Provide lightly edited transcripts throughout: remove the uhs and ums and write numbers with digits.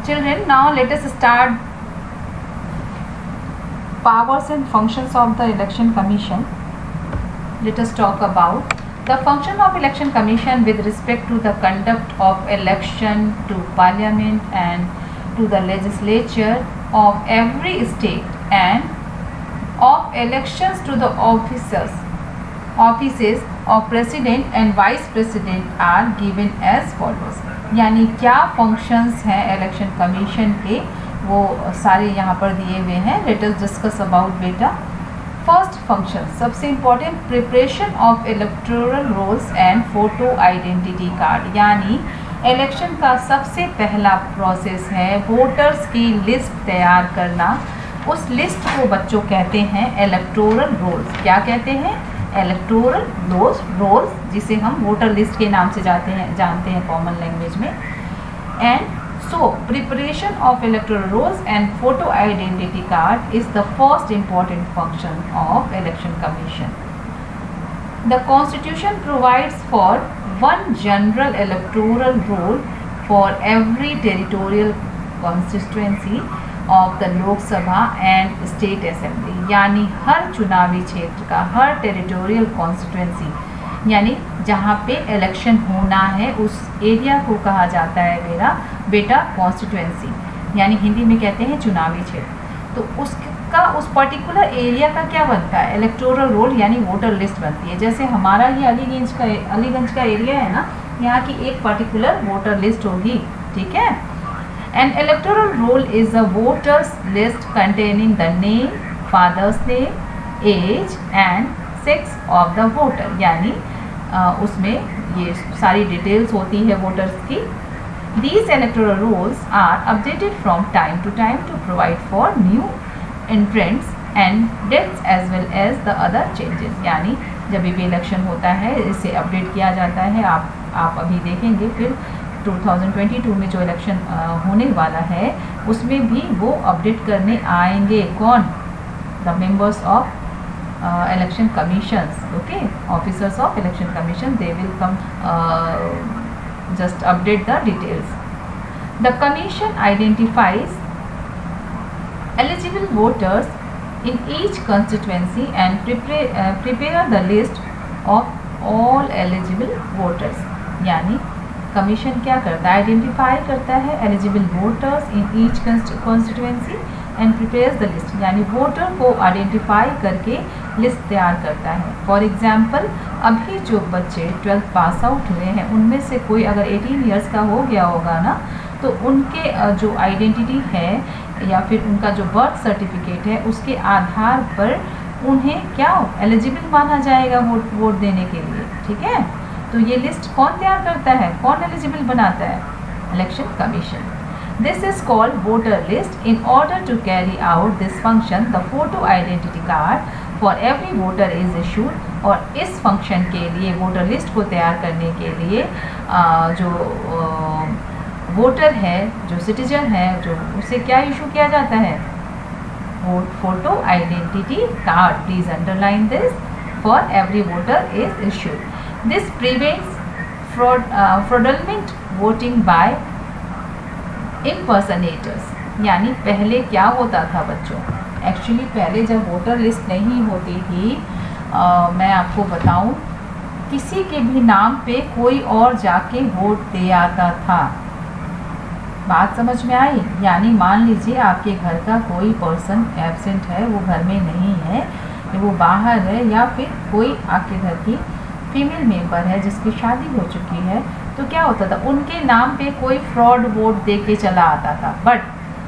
Children, now let us start powers and functions of the Election Commission. Let us talk about the function of Election Commission with respect to the conduct of election to Parliament and to the legislature of every state and of elections to the offices of President and Vice President are given as follows. यानी क्या functions हैं election commission के, वो सारे यहाँ पर दिए हुए हैं. लेट अस डिस्कस अबाउट बेटा. फर्स्ट फंक्शन, सबसे important, preparation of electoral rolls and photo identity card. यानी इलेक्शन का सबसे पहला प्रोसेस है वोटर्स की लिस्ट तैयार करना. उस लिस्ट को बच्चों कहते हैं इलेक्टोरल रोल्स. क्या कहते हैं? इलेक्टोरल रोल्स, जिसे हम वोटर लिस्ट के नाम से जानते हैं कॉमन लैंग्वेज में. And so preparation of electoral rolls and photo identity card is the first important function of election commission. The constitution provides for one general electoral roll for every territorial constituency of the Lok Sabha and state assembly. यानी हर चुनावी क्षेत्र का, हर territorial constituency यानी जहाँ पे election होना है उस एरिया को कहा जाता है बेटा कॉन्स्टिट्यूएंसी. यानी हिंदी में कहते हैं चुनावी क्षेत्र. तो उसका उस पर्टिकुलर एरिया का क्या बनता है? इलेक्टोरल रोल यानी वोटर लिस्ट बनती है. जैसे हमारा ये अलीगंज का एरिया है ना, यहाँ की एक पर्टिकुलर वोटर लिस्ट होगी. ठीक है. An electoral roll is a voters list containing the name, father's name, age and sex of the voter. यानी उसमें ये सारी डिटेल्स होती है वोटर्स की. These electoral rolls are updated from time to time to provide for new entrants and deaths as well as the other changes. यानी जब भी इलेक्शन होता है इसे अपडेट किया जाता है. आप अभी देखेंगे फिर 2022 में जो इलेक्शन होने वाला है उसमें भी वो अपडेट करने आएंगे. कौन? The members of election commissions. Okay, officers of election commission, they will come just update the details. The commission identifies eligible voters in each constituency and prepare the list of all eligible voters. यानी commission क्या करता है? Identify करता है eligible voters in each constituency and prepares the list. यानी voter को identify करके list तैयार करता है. फॉर एग्जांपल, अभी जो बच्चे 12th पास आउट हुए हैं उनमें से कोई अगर 18 ईयर्स का हो गया होगा ना, तो उनके जो आइडेंटिटी है या फिर उनका जो बर्थ सर्टिफिकेट है उसके आधार पर उन्हें क्या एलिजिबल माना जाएगा वोट देने के लिए. ठीक है. तो ये लिस्ट कौन तैयार करता है? कौन एलिजिबल बनाता है? Election commission. This is called voter list. In order to carry out this function the photo identity card for every voter is issued. और इस फंक्शन के लिए, वोटर लिस्ट को तैयार करने के लिए जो वोटर है, जो सिटीजन है, जो उसे क्या इशू किया जाता है? Photo identity card. Please underline this. For every voter is issued. This prevents fraudulent voting by impersonators. यानी पहले क्या होता था बच्चों? एक्चुअली पहले जब वोटर लिस्ट नहीं होती थी, मैं आपको बताऊं, किसी के भी नाम पे कोई और जाके वोट दे आता था. बात समझ में आई? यानी मान लीजिए आपके घर का कोई पर्सन एब्सेंट है, वो घर में नहीं है, वो बाहर है, या फिर कोई आपके घर की फीमेल मेंबर है जिसकी शादी हो चुकी है, तो क्या होता था? उनके नाम पे कोई फ्रॉड वोट दे के चला आता था. But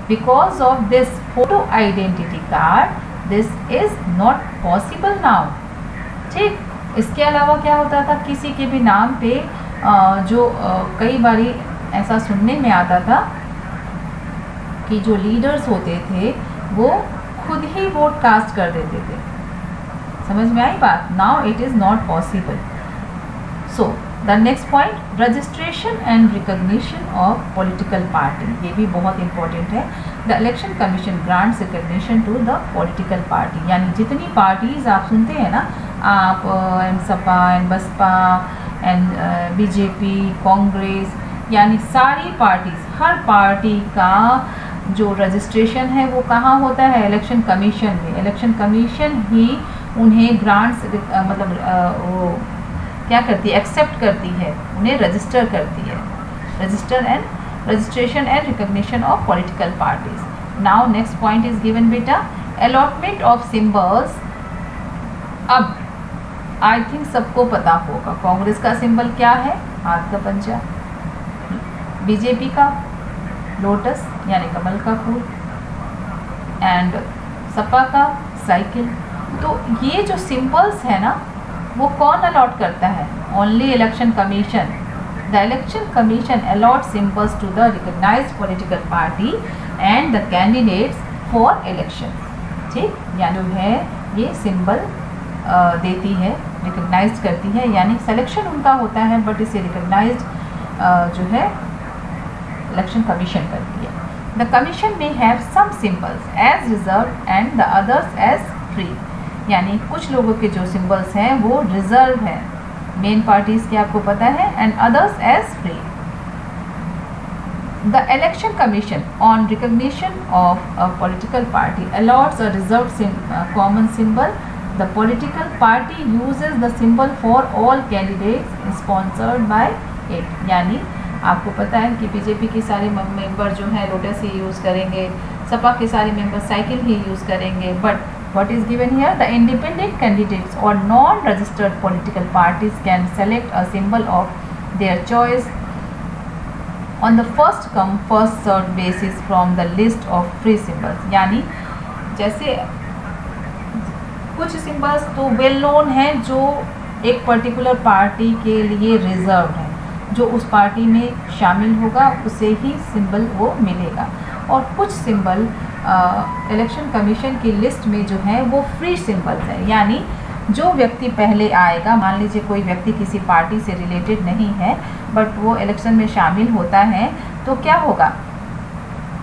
because of this photo identity card this is not possible now. ठीक. इसके अलावा क्या होता था? किसी के भी नाम पे कई बारी ऐसा सुनने में आता था कि जो लीडर्स होते थे वो खुद ही वोट कास्ट कर देते थे. समझ में आई बात? Now it is not possible. So the next point, registration and recognition of political party. ये भी बहुत इंपॉर्टेंट है. The election commission grants recognition to the political party. यानी जितनी पार्टीज आप सुनते हैं ना, AAP and Sapa and Basapa and BJP, Congress, यानी सारी पार्टीज, हर पार्टी का जो रजिस्ट्रेशन है वो कहाँ होता है? इलेक्शन कमीशन में। इलेक्शन कमीशन ही उन्हें ग्रांट्स मतलब वो क्या करती है? एक्सेप्ट करती है, उन्हें रजिस्टर करती है। Registration and recognition of political parties. Now next point is given बेटा, अलॉटमेंट ऑफ सिंबल्स। अब आई थिंक सबको पता होगा कांग्रेस का सिंबल क्या है? हाथ का पंजा। बीजेपी का लोटस यानी कमल का फूल, एंड सपा का साइकिल। तो ये जो सिंबल्स है ना, वो कौन अलॉट करता है? Only election commission. The election commission allot symbols to the recognised political party and the candidates for election. ठीक, यानी है ये सिंबल देती है, रिकॉग्नाइज करती है, यानी सिलेक्शन उनका होता है बट इसे रिकॉग्नाइज जो है इलेक्शन कमीशन करती है। The commission may have some symbols as reserve and the others as free, यानी कुछ लोगों के जो सिंबल्स हैं वो रिजर्व हैं, मेन पार्टीज के आपको पता है, and others as free. The election commission on recognition of a political party allots a reserve common symbol. The political party uses the symbol for all candidates sponsored by it। यानी आपको पता है कि BJP के सारे member जो हैं lotus ही use करेंगे, सपा के सारे मेंबर साइकिल ही यूज़ करेंगे, but what is given here, the independent candidates or non-registered political parties can select a symbol of their choice on the first come first served basis from the list of free symbols। यानी जैसे कुछ symbols तो well known हैं जो एक particular party के लिए reserve हैं, जो उस पार्टी में शामिल होगा उसे ही सिंबल वो मिलेगा, और कुछ सिंबल इलेक्शन कमीशन की लिस्ट में जो है वो फ्री सिंबल्स हैं, यानी जो व्यक्ति पहले आएगा, मान लीजिए कोई व्यक्ति किसी पार्टी से रिलेटेड नहीं है बट वो इलेक्शन में शामिल होता है, तो क्या होगा,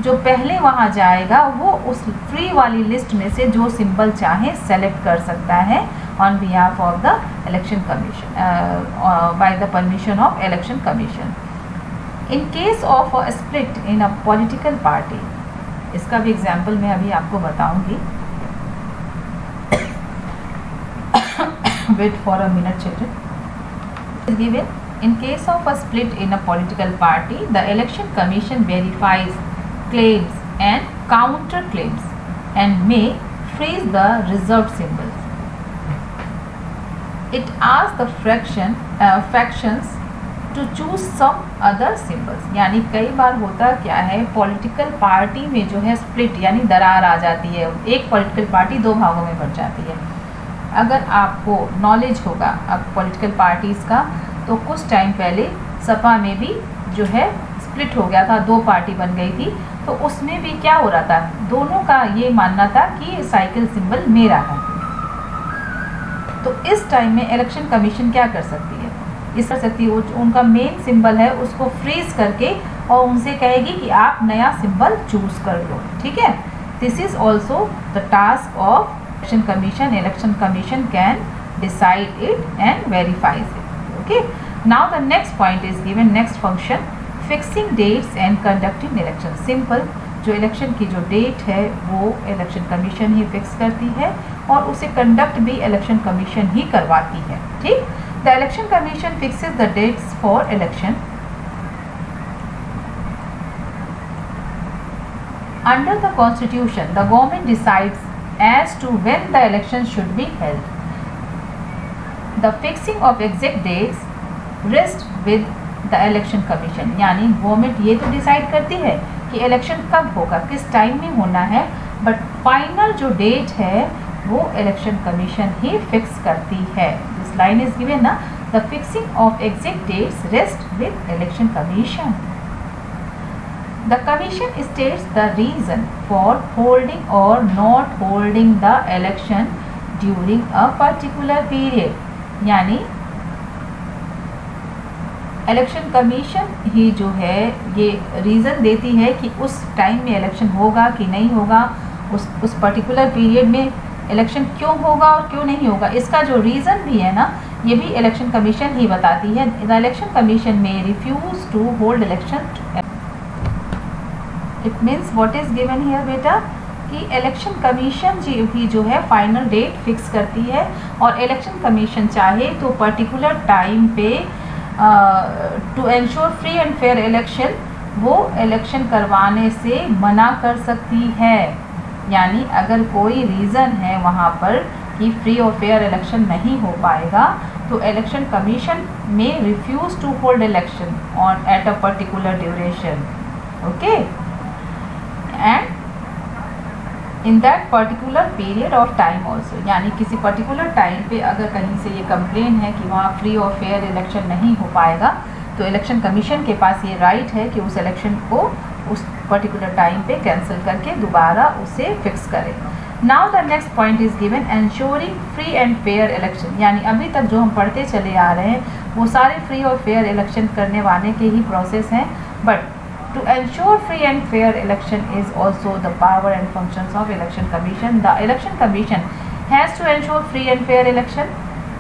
जो पहले वहाँ जाएगा वो उस फ्री वाली लिस्ट में से जो सिंबल चाहे सेलेक्ट कर सकता है on behalf of the election commission, by the permission of election commission. In case of a split in a political party, इसका भी एग्जाम्पल मैं अभी आपको बताऊंगी। Wait for a minute children. Given in case of a split in a political party, the election commission verifies claims and counter claims and may freeze the reserved symbols. It asks the factions to choose some other symbols। यानी कई बार होता क्या है, political party में जो है split यानी दरार आ जाती है, एक पॉलिटिकल पार्टी दो भागों में बट जाती है। अगर आपको नॉलेज होगा अब पॉलिटिकल पार्टीज़ का, तो कुछ टाइम पहले सपा में भी जो है स्प्लिट हो गया था, दो पार्टी बन गई थी, तो उसमें भी क्या हो रहा था, दोनों का ये मानना था कि साइकिल सिंबल मेरा है। तो इस टाइम में इलेक्शन कमीशन क्या कर सकती है, इस कर सकती है उनका मेन सिंबल है उसको फ्रीज करके और उनसे कहेगी कि आप नया सिंबल चूज कर लो। ठीक है, this is also the task of election commission. Election commission can decide it and verifies it. Okay, now the next point is given, next function fixing dates and conducting election. Simple, जो election की जो date है वो election commission ही fix करती है और उसे conduct भी इलेक्शन कमीशन ही करवाती है। ठीक, the election commission fixes the dates for election under the constitution. The government decides as to when the election should be held. The fixing of exact dates rest with the election commission. यानी government ये तो decide करती है कि election कब होगा, किस time में होना है, बट फाइनल जो डेट है वो इलेक्शन कमीशन ही फिक्स करती है। दिस लाइन इज गिवन ना, the fixing of exact dates rest with election commission. The commission states the reason for holding or not holding the election during a particular period. यानी election commission ही जो है ये reason देती है कि उस टाइम में इलेक्शन होगा कि नहीं होगा, उस पर्टिकुलर पीरियड में इलेक्शन क्यों होगा और क्यों नहीं होगा। इसका जो रीज़न भी है ना, ये भी इलेक्शन कमीशन ही बताती है। The election commission may refuse to hold election. It means what is given here बेटा कि इलेक्शन कमीशन ही जो है फाइनल डेट फिक्स करती है, और इलेक्शन कमीशन चाहे तो पर्टिकुलर टाइम पे to ensure free and fair election वो इलेक्शन करवाने से मना कर सकती है। यानी अगर कोई रीज़न है वहाँ पर कि फ्री और फेयर इलेक्शन नहीं हो पाएगा तो election commission may refuse to hold election on at a particular duration, okay, and in that particular period of time also. यानी किसी पर्टिकुलर टाइम पे अगर कहीं से ये कंप्लेन है कि वहाँ फ्री और फेयर इलेक्शन नहीं हो पाएगा तो इलेक्शन कमीशन के पास ये राइट है कि उस इलेक्शन को उस पर्टिकुलर टाइम पे कैंसिल करके दोबारा उसे फिक्स करे। Now the next point is given ensuring free and fair election. यानी अभी तक जो हम पढ़ते चले आ रहे हैं वो सारे फ्री और फेयर इलेक्शन करने वाले के ही प्रोसेस हैं, but to ensure free and fair election is also the power and functions of election commission. The election commission has to ensure free and fair election.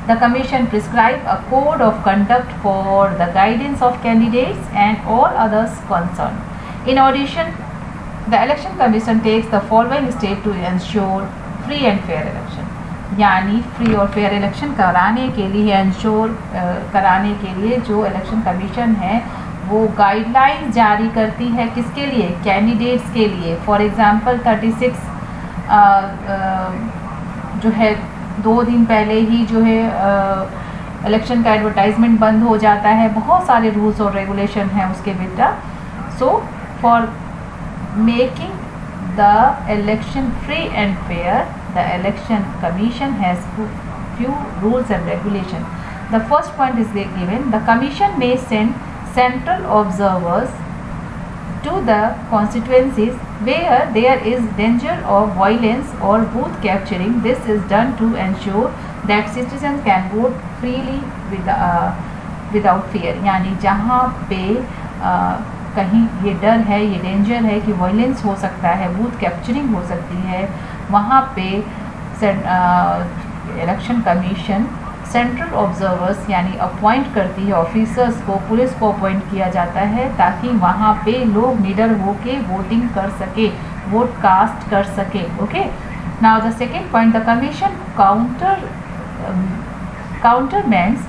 The commission prescribe a code of conduct for the guidance of candidates and all others concerned. In addition, the election commission takes the following steps to ensure free and fair election. यानी free और fair election कराने के लिए ensure कराने के लिए जो election commission है वो गाइडलाइन जारी करती है किसके लिए, कैंडिडेट्स के लिए। फॉर एग्ज़ाम्पल 36 जो है 2 दिन पहले ही जो है इलेक्शन का एडवर्टाइजमेंट बंद हो जाता है, बहुत सारे रूल्स और रेगुलेशन हैं उसके बेटा। So for making the election free and fair the election commission has few rules and regulation. The first point is given, the commission may send central observers to the constituencies where there is danger of violence or booth capturing. This is done to ensure that citizens can vote freely without fear. यानी जहाँ पे कहीं ये डर है, ये danger है कि वायलेंस हो सकता है, बूथ कैप्चरिंग हो सकती है, वहाँ पे इलेक्शन कमीशन सेंट्रल ऑब्जर्वर्स यानी अपॉइंट करती है ऑफिसर्स को, पुलिस को अपॉइंट किया जाता है ताकि वहाँ पे लोग निडर होके वोटिंग कर सके, वोट कास्ट कर सके, okay. Now the second point, the commission countermands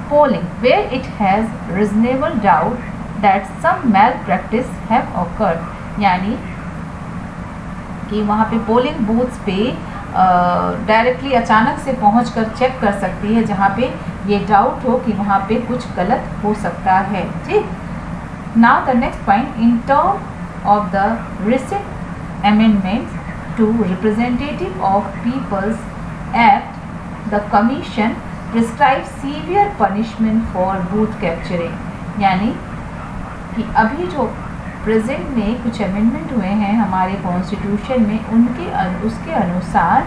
polling where it has reasonable doubt that some malpractice have occurred. यानी कि वहाँ पे पोलिंग बूथ्स पे डायरेक्टली अचानक से पहुंचकर चेक कर सकती है जहाँ पे ये डाउट हो कि वहाँ पे कुछ गलत हो सकता है, ठीक। Now the next point, in term of the recent amendments to representative of people's act the commission prescribe severe punishment for booth capturing. यानी कि अभी जो प्रेजेंट में कुछ अमेंडमेंट हुए हैं हमारे कॉन्स्टिट्यूशन में उसके अनुसार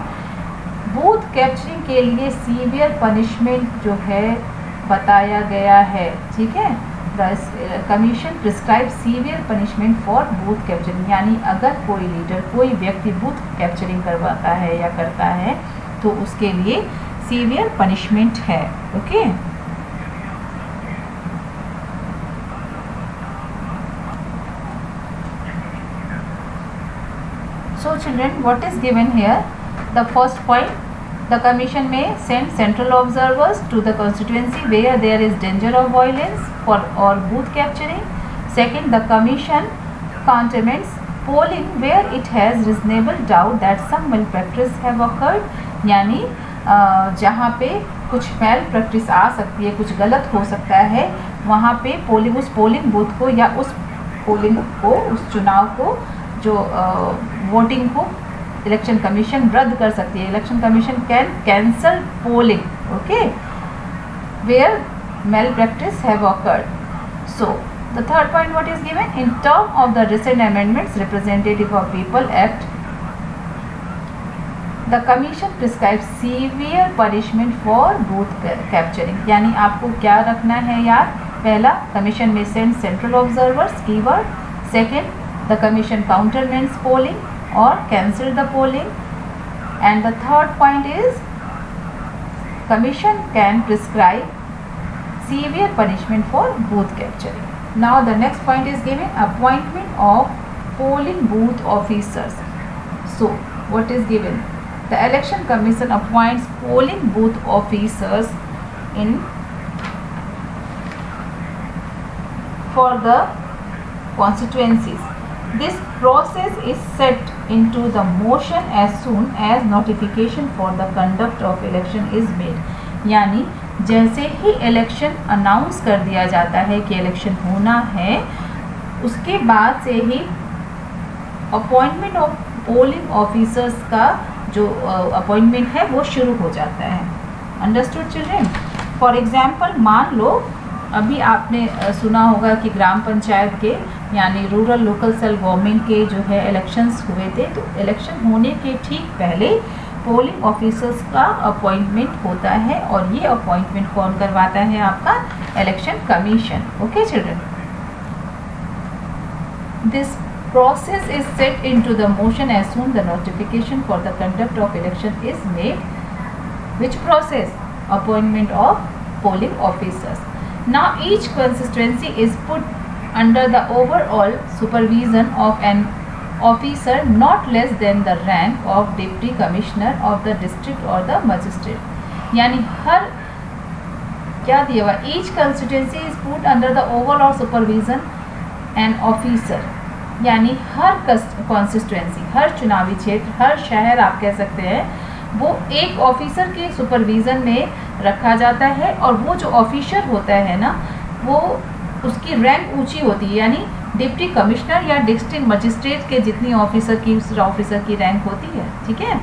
बूथ कैप्चरिंग के लिए सीवियर पनिशमेंट जो है बताया गया है, ठीक है। The commission prescribe severe punishment for booth capturing. यानी अगर कोई लीडर, कोई व्यक्ति बूथ कैप्चरिंग करवाता है या करता है तो उसके लिए सीवियर पनिशमेंट है, okay. So children, what is given here? The first point, the commission may send central observers to the constituency where there is danger of violence or booth capturing. Second, the commission countermands polling where it has reasonable doubt that some malpractice have occurred. यानी जहाँ पे कुछ मैल practice आ सकती है, कुछ गलत हो सकता है, वहाँ पे उस पोलिंग बूथ को या उस पोलिंग को, उस चुनाव को, जो वोटिंग को इलेक्शन कमीशन रद्द कर सकती है। Election commission can cancel polling, okay, where malpractice have occurred. So the third point what is given, in term of the recent amendments representative of people act the commission prescribe severe punishment for booth capturing. यानी आपको क्या रखना है यार, पहला commission में send central observers keyword, second the commission countermands polling or cancel the polling, and the third point is commission can prescribe severe punishment for booth capturing. Now the next point is given, appointment of polling booth officers. So what is given? The election commission appoints polling booth officers in for the constituencies. This process is set into the motion as soon as notification for the conduct of election is made. यानी जैसे ही election announce कर दिया जाता है कि election होना है, उसके बाद से ही अपॉइंटमेंट ऑफ पोलिंग ऑफिसर्स का जो अपॉइंटमेंट है वो शुरू हो जाता है. Understood children? फॉर एग्जाम्पल, मान लो अभी आपने सुना होगा कि ग्राम पंचायत के यानी रूरल लोकल सेल्फ गवर्नमेंट के जो है इलेक्शंस हुए थे. तो इलेक्शन होने के ठीक पहले पोलिंग ऑफिसर्स का अपॉइंटमेंट होता है और ये अपॉइंटमेंट कौन करवाता है? आपका election commission. Okay children, this process is set into the motion as soon the notification for the conduct of election is made. Which process? Appointment of polling officers. Now each constituency is put under the overall supervision of an officer not less than the rank of deputy commissioner of the district or the magistrate. यानी हर क्या दिया हुआ? Each constituency is put under the overall supervision an officer. यानी हर constituency, हर चुनावी क्षेत्र, हर शहर आप कह सकते हैं, वो एक ऑफिसर के सुपरविज़न में रखा जाता है. और वो जो ऑफिसर होता है ना, वो उसकी रैंक ऊंची होती है. यानी डिप्टी कमिश्नर या डिस्ट्रिक्ट मजिस्ट्रेट के जितनी ऑफिसर की रैंक होती है. ठीक है.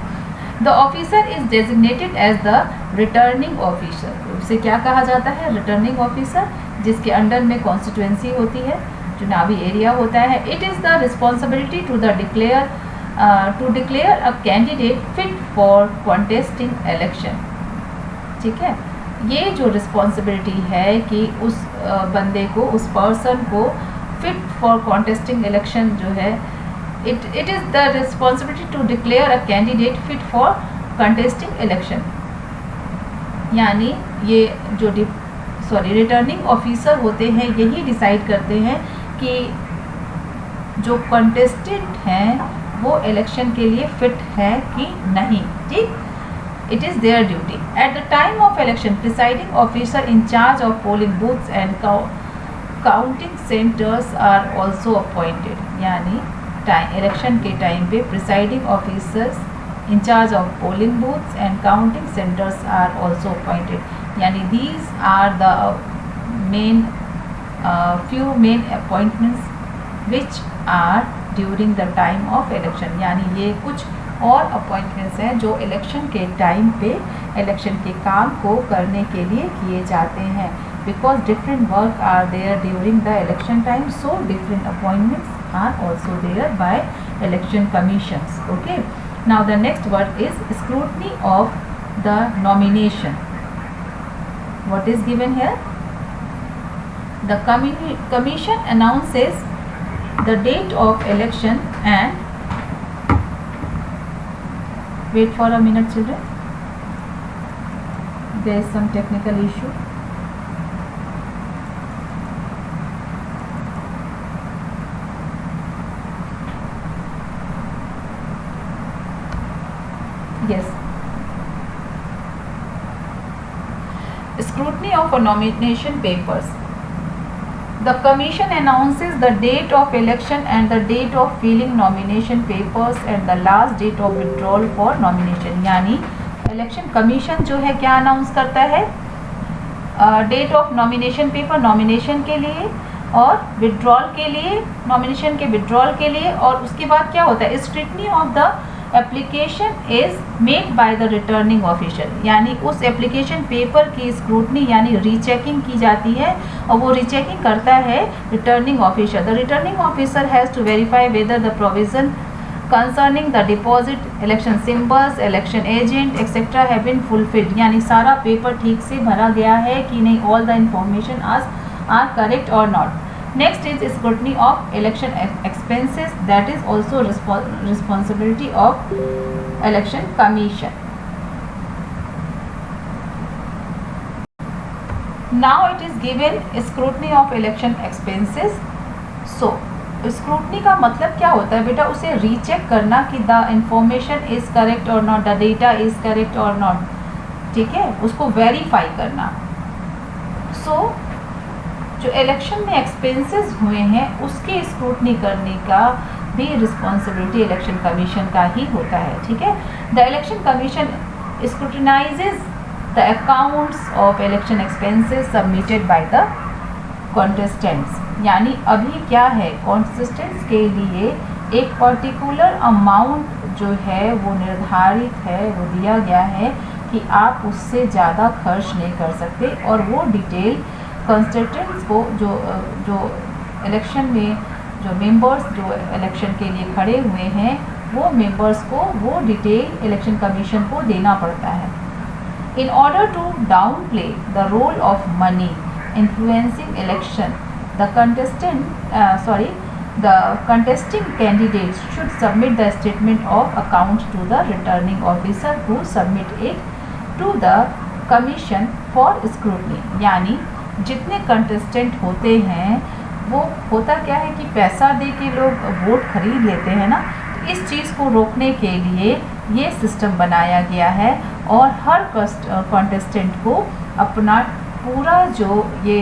The officer is designated as the returning officer. उसे क्या कहा जाता है? रिटर्निंग ऑफिसर, जिसके अंडर में कॉन्स्टिट्यूएंसी होती है, चुनावी एरिया होता है. It is the responsibility to declare a candidate fit for contesting election. ठीक है. ये जो रिस्पॉन्सिबिलिटी है कि उस बंदे को, उस पर्सन को फिट फॉर कॉन्टेस्टिंग इलेक्शन जो है, it is the responsibility to declare a candidate fit for contesting election. यानी ये जो रिटर्निंग ऑफिसर होते हैं, यही डिसाइड करते हैं कि जो कंटेस्टेंट हैं वो इलेक्शन के लिए फिट है कि नहीं. ठीक. It is their duty. At the time of election, presiding officer in charge of polling booths and counting centres are also appointed. यानी इलेक्शन के टाइम पे presiding officers in charge of polling booths and counting centres are also appointed. यानी these are the main few main appointments which are during the time of election. यानी ये कुछ और appointments हैं जो इलेक्शन के टाइम पे इलेक्शन के काम को करने के लिए किए जाते हैं. Because different work are there during the election time, so different appointments are also there by election commissions. Okay. Now the next word is scrutiny of the nomination. What is given here? The commission announces the date of election and wait for a minute children, there is some technical issue. Yes. Scrutiny of a nomination papers. The commission announces the date of election and the date of filling nomination papers and the last date of withdrawal for nomination. यानी election commission जो है क्या announce करता है? Date of nomination paper nomination के लिए और withdrawal के लिए, नॉमिनेशन के विड्रॉल के लिए. और उसके बाद क्या होता है? Scrutiny of the application is made by the returning officer. यानी उस एप्लीकेशन पेपर की स्क्रूटनी यानी रीचेकिंग की जाती है और वो रीचेकिंग करता है returning officer. The returning officer has to verify whether the provision concerning the deposit, election symbols, election agent etc. have been fulfilled. यानी सारा पेपर ठीक से भरा गया है कि नहीं, all the information are correct or not. Next is scrutiny of election expenses, that is also responsibility of election commission. Now it is given scrutiny of election expenses. So scrutiny का मतलब क्या होता है बेटा? उसे रीचेक करना कि the information is correct और not, the data is correct और नॉट. ठीक है, उसको वेरीफाई करना. सो जो इलेक्शन में एक्सपेंसेस हुए हैं उसकी स्क्रूटनी करने का भी रिस्पॉन्सिबिलिटी इलेक्शन कमीशन का ही होता है. ठीक है, the election commission scrutinises the accounts of election expenses submitted by the contestants. यानी अभी क्या है, कॉन्टेस्टेंट्स के लिए एक पर्टिकुलर अमाउंट जो है वो निर्धारित है, वो दिया गया है कि आप उससे ज़्यादा खर्च नहीं कर सकते. और वो डिटेल कॉन्स्टिट्यूएंट्स को जो इलेक्शन में जो मेंबर्स जो इलेक्शन के लिए खड़े हुए हैं वो मेंबर्स को वो डिटेल इलेक्शन कमीशन को देना पड़ता है. In order to downplay the role of money influencing election, the contesting candidates should submit the statement of account to the returning officer who submit it to the commission for scrutiny. यानी जितने contestant होते हैं वो होता क्या है कि पैसा दे के लोग वोट खरीद लेते हैं ना. तो इस चीज़ को रोकने के लिए ये सिस्टम बनाया गया है और हर कंटेस्टेंट को अपना पूरा जो ये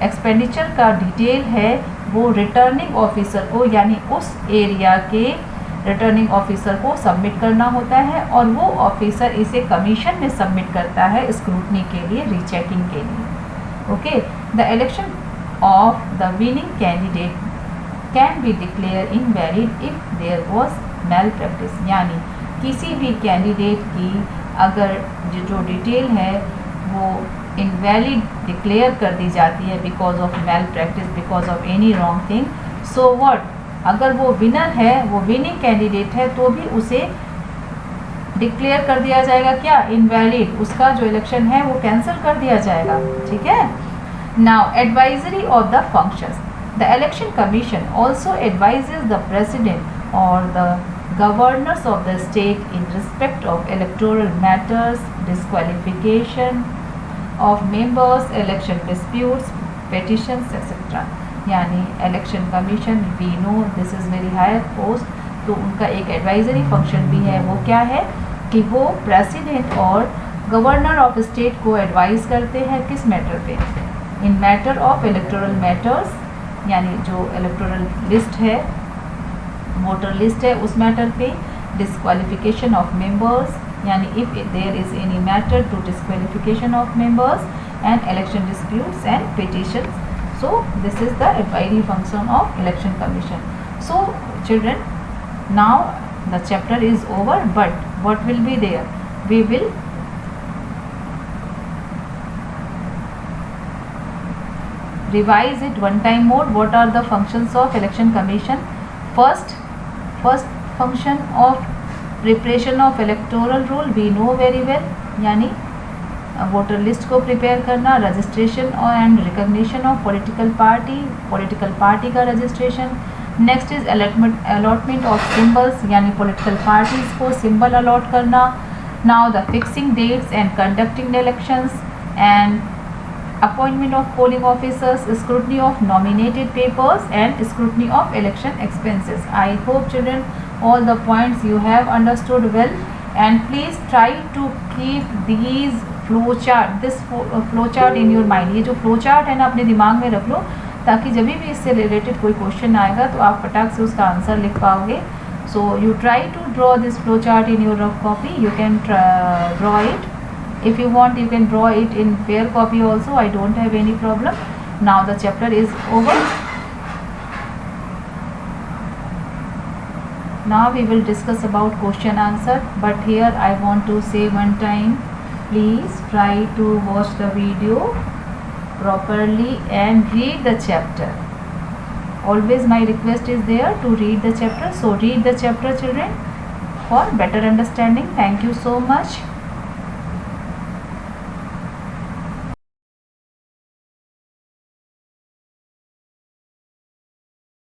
एक्सपेंडिचर का डिटेल है वो रिटर्निंग ऑफिसर को यानी उस एरिया के रिटर्निंग ऑफिसर को सबमिट करना होता है और वो ऑफिसर इसे कमीशन में सबमिट करता है स्क्रूटनी के लिए, रीचेकिंग के लिए. Okay, the election of the winning candidate can be declare invalid if there was malpractice. यानी किसी भी कैंडिडेट की अगर जो डिटेल है वो इनवैलिड डिक्लेयर कर दी जाती है because of malpractice, because of any wrong thing. So what, अगर वो विनर है, वो विनिंग कैंडिडेट है, तो भी उसे डिक्लेयर कर दिया जाएगा क्या? इनवैलिड. उसका जो इलेक्शन है वो कैंसिल कर दिया जाएगा. ठीक है. Now advisory of the functions. The election commission also advises the president और the governors of the state in respect of electoral matters, disqualification of members, election disputes, petitions, etc. यानी election commission, we know this is very higher post, तो उनका एक advisory function भी है. वो क्या है कि वो प्रेसिडेंट और गवर्नर ऑफ स्टेट को एडवाइस करते हैं किस मैटर पे? इन मैटर ऑफ इलेक्टोरल मैटर्स, यानी जो इलेक्टोरल लिस्ट है, वोटर लिस्ट है, उस मैटर पे. डिस्क्वालिफिकेशन ऑफ मेंबर्स, यानी if there is any matter to disqualification of members, and election disputes and petitions. So this is the advisory function of election commission. So children, now the chapter is over, but what will be there? We will revise it one time more. What are the functions of election commission? First function of preparation of electoral roll, we know very well, यानी voter list को prepare करना, registration and recognition of political party का registration. Next is allotment of symbols, यानी political parties को symbol allot करना. Now the fixing dates and conducting elections and appointment of polling officers, scrutiny of nominated papers and scrutiny of election expenses. I hope children all the points you have understood well, and please try to keep these flow chart, this flow chart in your mind. ये जो flow chart है ना अपने दिमाग में रख लो ताकि जब भी इससे रिलेटेड कोई क्वेश्चन आएगा तो आप फटाक से उसका आंसर लिख पाओगे. So you try to draw this flow chart in your rough copy. You can draw it. If you want, you can draw it in fair copy also. I don't have any problem. Now the chapter is over. Now we will discuss about question answer, but here I want to say one time, please try to watch the video properly and read the chapter. Always my request is there to read the chapter. So read the chapter children for better understanding. Thank you so much.